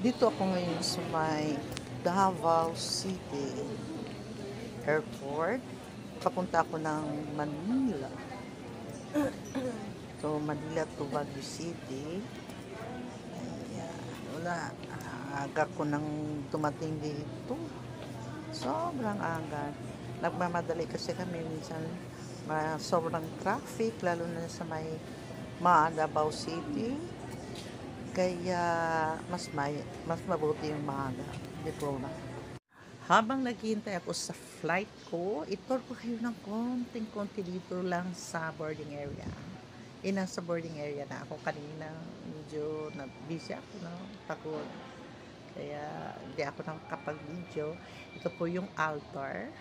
Dito ako ngayon sa may Davao City Airport. Papunta ako ng Manila. So, Manila to Baguio City. Ayan. Wala. Aga ko nang tumating dito. Sobrang aga. Nagmamadali kasi kami minsan. Sobrang traffic, lalo na sa may Davao City. Kaya mas mabuti yung maaga. Diploma. Habang naghihintay ako sa flight ko, itur ko kayo ng konting-konti dito lang sa boarding area. Nasa boarding area na ako kanina. Medyo busy ako, no? Pagod. Kaya hindi ako nakakapag-video. Ito po yung altar.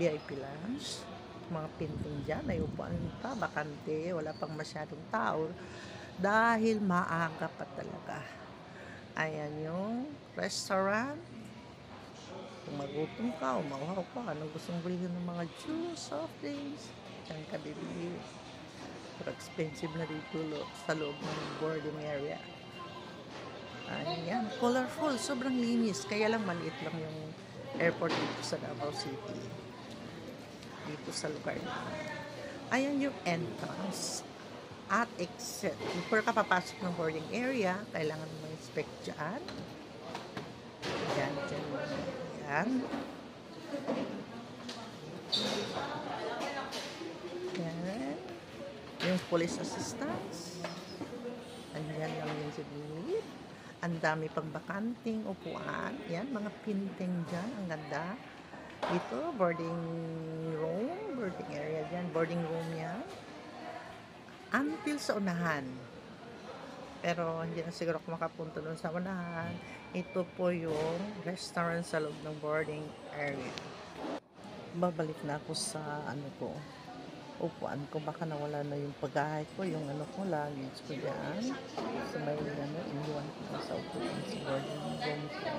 VIP lounge. Mga pinting dyan. Ay upuan pa, bakante. Wala pang masyadong tao. Dahil maaga pa talaga. Ayan yung restaurant. Kung magutom ka o mauhaw ka, anong gustong bilhin ng mga juice, soft drinks, diyan ka bibili. Pero expensive na dito sa loob ng boarding area. Ayan, colorful, sobrang linis. Kaya lang maliit lang yung airport dito sa Davao City. Dito sa lugar na. Ayan yung entrance at exit. Before ka papasok ng boarding area, kailangan mo inspect dyan. Dyan. Yan. Yung police assistance. Ayan lang yung sigilid. Ang dami pang bakanting upuan. Yan, mga pinting dyan. Ang ganda. Ito, boarding room. Boarding area dyan. Boarding room yan. Until sa unahan. Pero hindi na siguro ako makapunta doon sa unahan. Ito po yung restaurant sa loob ng boarding area. Babalik na ako sa upuan ko. Baka nawala na yung pagkahay ko, yung luggage ko dyan. So may iniwan ko sa upuan sa boarding room ko.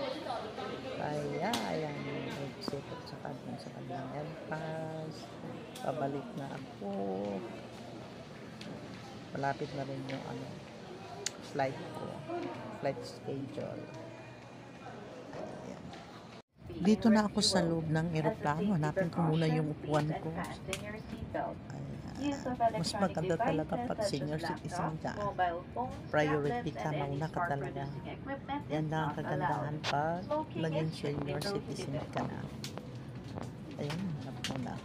Kaya, ayan yung exit at saka dun sa kanyang entrance. Babalik na ako. Malapit na rin yung flight ko. Flight schedule. Ayan. Dito na ako sa loob ng eroplano. Hanapin ko muna yung upuan ko. Mas maganda talaga pag senior citizen ka. Priority ka, mauna ka talaga. Yan lang ang kagandahan pag naging senior citizen ka na. Ayun, hanap ko na.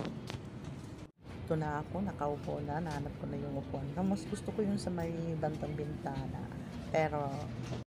Ito na ako, nakaupo na, nahanap ko na yung upuan. Mas gusto ko yung sa may bantang bintana. Pero